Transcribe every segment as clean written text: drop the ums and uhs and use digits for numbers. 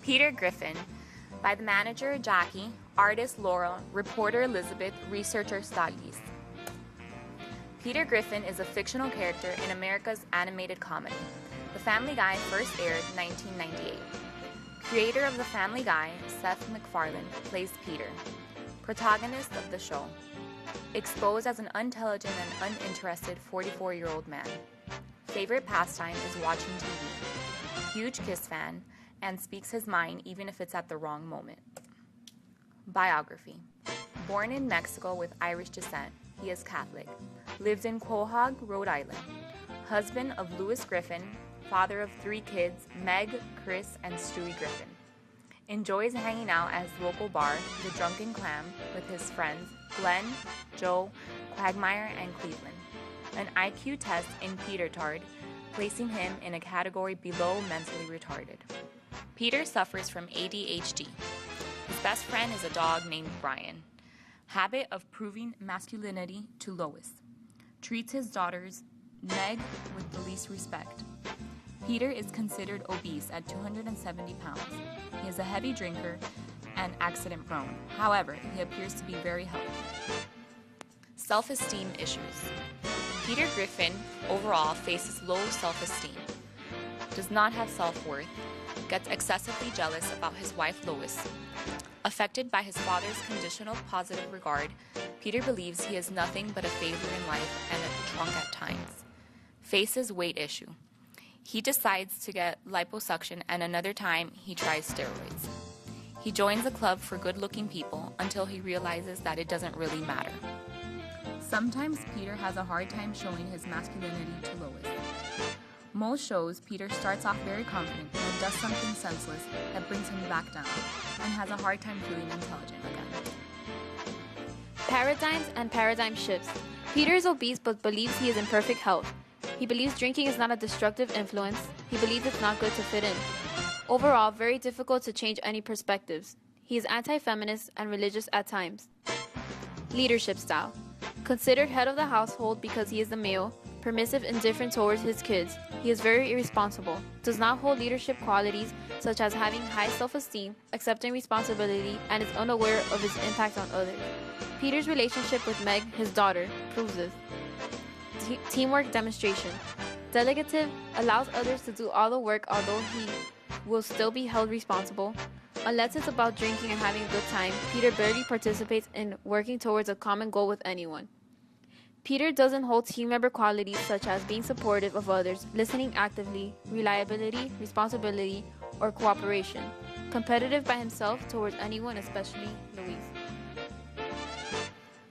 Peter Griffin, by the manager Jackie, artist Laura, reporter Elizabeth, researcher Stagis. Peter Griffin is a fictional character in America's animated comedy. The Family Guy first aired in 1998. Creator of The Family Guy, Seth MacFarlane, plays Peter, protagonist of the show, exposed as an unintelligent and uninterested 44-year-old man. Favorite pastime is watching TV. Huge Kiss fan, and speaks his mind even if it's at the wrong moment. Biography. Born in Mexico with Irish descent, he is Catholic. Lives in Quahog, Rhode Island. Husband of Louis Griffin, father of 3 kids, Meg, Chris, and Stewie Griffin. Enjoys hanging out at his local bar, The Drunken Clam, with his friends Glenn, Joe, Quagmire, and Cleveland. An IQ test in Petertard, placing him in a category below mentally retarded. Peter suffers from ADHD. His best friend is a dog named Brian. Habit of proving masculinity to Lois. Treats his daughters, Meg, with the least respect. Peter is considered obese at 270 pounds. He is a heavy drinker and accident prone. However, he appears to be very healthy. Self-esteem issues. Peter Griffin overall faces low self-esteem, does not have self-worth, gets excessively jealous about his wife Lois. Affected by his father's conditional positive regard, Peter believes he is nothing but a failure in life and a drunk at times. Faces weight issue. He decides to get liposuction, and another time he tries steroids. He joins a club for good-looking people until he realizes that it doesn't really matter. Sometimes Peter has a hard time showing his masculinity to Lois. Most shows, Peter starts off very confident and then does something senseless that brings him back down, and has a hard time feeling intelligent again. Paradigms and paradigm shifts. Peter is obese but believes he is in perfect health. He believes drinking is not a destructive influence. He believes it's not good to fit in. Overall, very difficult to change any perspectives. He is anti-feminist and religious at times. Leadership style. Considered head of the household because he is the male, permissive, indifferent towards his kids. He is very irresponsible, does not hold leadership qualities such as having high self-esteem, accepting responsibility, and is unaware of his impact on others. Peter's relationship with Meg, his daughter, proves this. Teamwork demonstration. Delegative, allows others to do all the work although he will still be held responsible. Unless it's about drinking and having a good time, Peter barely participates in working towards a common goal with anyone. Peter doesn't hold team member qualities such as being supportive of others, listening actively, reliability, responsibility, or cooperation. Competitive by himself towards anyone, especially Louise.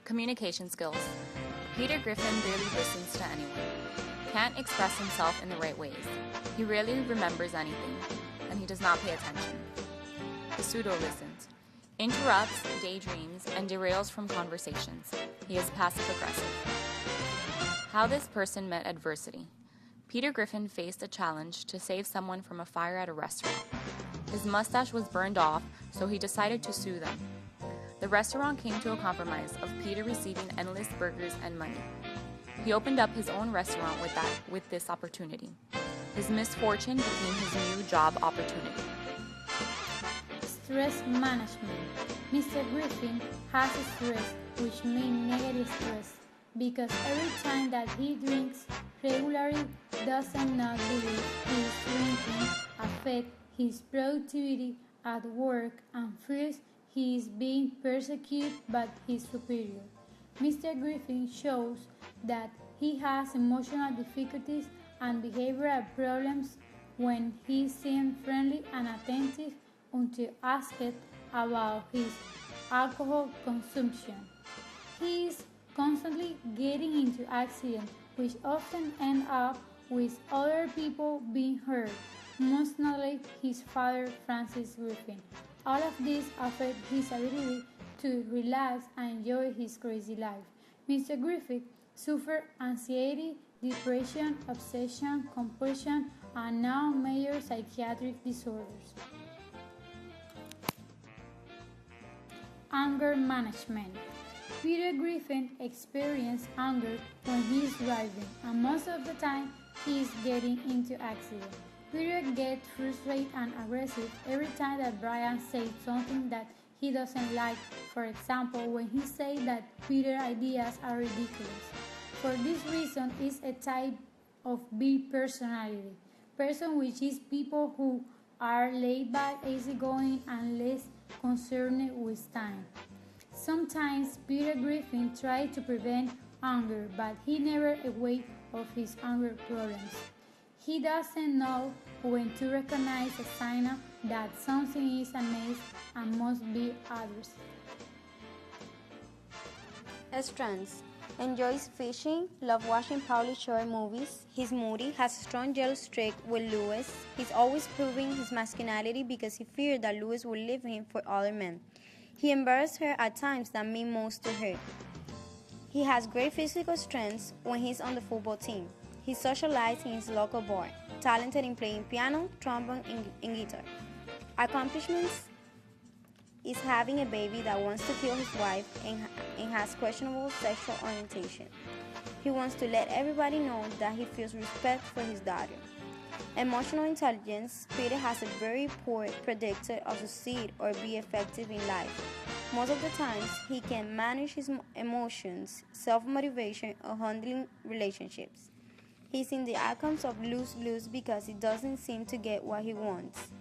Communication skills. Peter Griffin barely listens to anyone. Can't express himself in the right ways. He rarely remembers anything, and he does not pay attention. He pseudo-listens. Interrupts, daydreams, and derails from conversations. He is passive-aggressive. How this person met adversity. Peter Griffin faced a challenge to save someone from a fire at a restaurant. His mustache was burned off, so he decided to sue them. The restaurant came to a compromise of Peter receiving endless burgers and money. He opened up his own restaurant with this opportunity. His misfortune became his new job opportunity. Stress management. Mr. Griffin has stress, which means negative stress, because every time that he drinks regularly doesn't not believe his drinking affects his productivity at work and fears he is being persecuted by his superior. Mr. Griffin shows that he has emotional difficulties and behavioral problems when he seems friendly and attentive until asked about his alcohol consumption. He is constantly getting into accidents which often end up with other people being hurt, most notably his father, Francis Griffin. All of this affects his ability to relax and enjoy his crazy life. Mr. Griffin suffered anxiety, depression, obsession, compulsion, and now major psychiatric disorders. Anger management. Peter Griffin experiences anger when he is driving, and most of the time he is getting into accidents. Peter gets frustrated and aggressive every time that Brian says something that he doesn't like. For example, when he says that Peter's ideas are ridiculous. For this reason, is a type of B personality, person which is people who are laid back, easygoing, and less concerned with time. Sometimes Peter Griffin tries to prevent anger, but he never aware of his anger problems. He doesn't know when to recognize a sign that something is amiss and must be addressed. Strengths. Enjoys fishing, loves watching Pauly Shore movies. He's moody, has a strong jealous streak with Lewis. He's always proving his masculinity because he feared that Lewis would leave him for other men. He embarrasses her at times that mean most to her. He has great physical strengths when he's on the football team. He socializes in his local bar, talented in playing piano, trombone, and guitar. Accomplishments is having a baby that wants to kill his wife and has questionable sexual orientation. He wants to let everybody know that he feels respect for his daughter. Emotional intelligence. Peter has a very poor predictor of succeed or be effective in life. Most of the times, he can manage his emotions, self-motivation, or handling relationships. He's in the outcomes of lose-lose because he doesn't seem to get what he wants.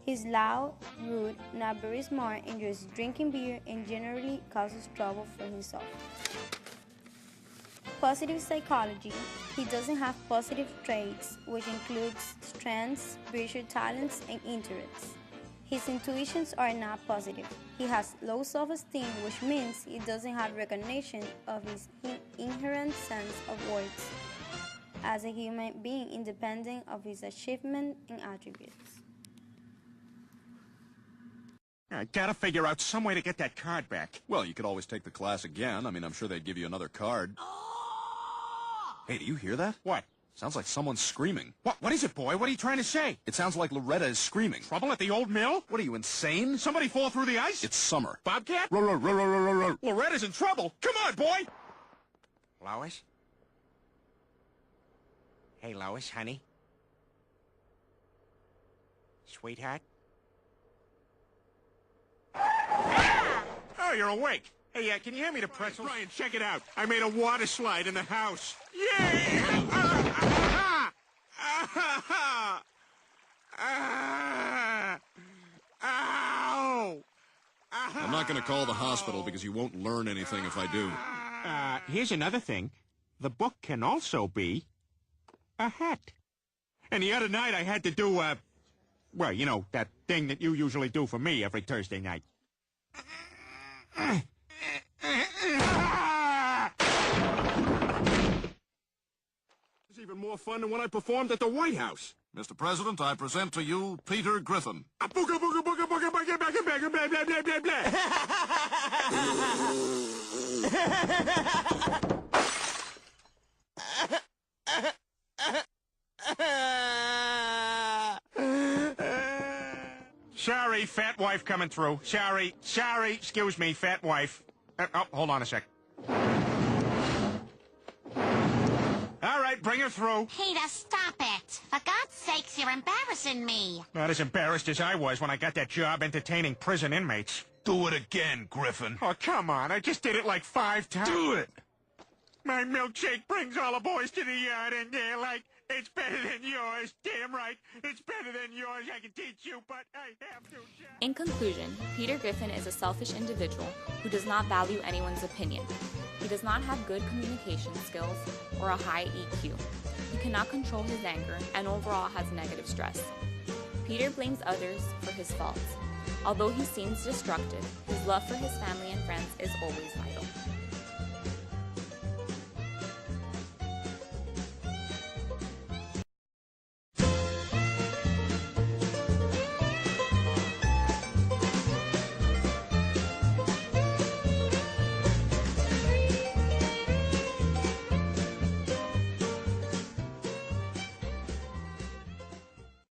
He's loud, rude, not very smart, enjoys drinking beer, and generally causes trouble for himself. Positive psychology. He doesn't have positive traits, which includes strengths, virtue, talents, and interests. His intuitions are not positive. He has low self-esteem, which means he doesn't have recognition of his inherent sense of worth as a human being independent of his achievements and attributes. I gotta figure out some way to get that card back. Well, you could always take the class again. I mean, I'm sure they'd give you another card. Hey, do you hear that? What? Sounds like someone's screaming. What is it, boy? What are you trying to say? It sounds like Loretta is screaming. Trouble at the old mill? What are you, insane? Somebody fall through the ice? It's summer. Bobcat? Row, row, row, row, row, row, row. Loretta's in trouble. Come on, boy. Lois? Hey, Lois, honey. Sweetheart? Oh, you're awake. Hey, can you hand me the pretzels? Brian, check it out. I made a water slide in the house. Yay! Ow! I'm not going to call the hospital because you won't learn anything if I do. Here's another thing. The book can also be a hat. And the other night I had to do, well, you know, that thing that you usually do for me every Thursday night. It's even more fun than when I performed at the White House. Mr. President, I present to you Peter Griffin. Booga, booga, booga, booga, booga, booga, booga, blah, blah, blah, blah, blah. Sorry, fat wife coming through. Sorry, excuse me, fat wife. Oh, hold on a sec. All right, bring her through. Peter, stop it. For God's sakes, you're embarrassing me. Not as embarrassed as I was when I got that job entertaining prison inmates. Do it again, Griffin. Oh, come on. I just did it like 5 times. Do it! My milkshake brings all the boys to the yard, and they're like, it's better than yours. Damn right. It's better than yours. I can teach you, but I have to. In conclusion, Peter Griffin is a selfish individual who does not value anyone's opinion. He does not have good communication skills or a high EQ. He cannot control his anger and overall has negative stress. Peter blames others for his faults. Although he seems destructive, his love for his family and friends is always vital.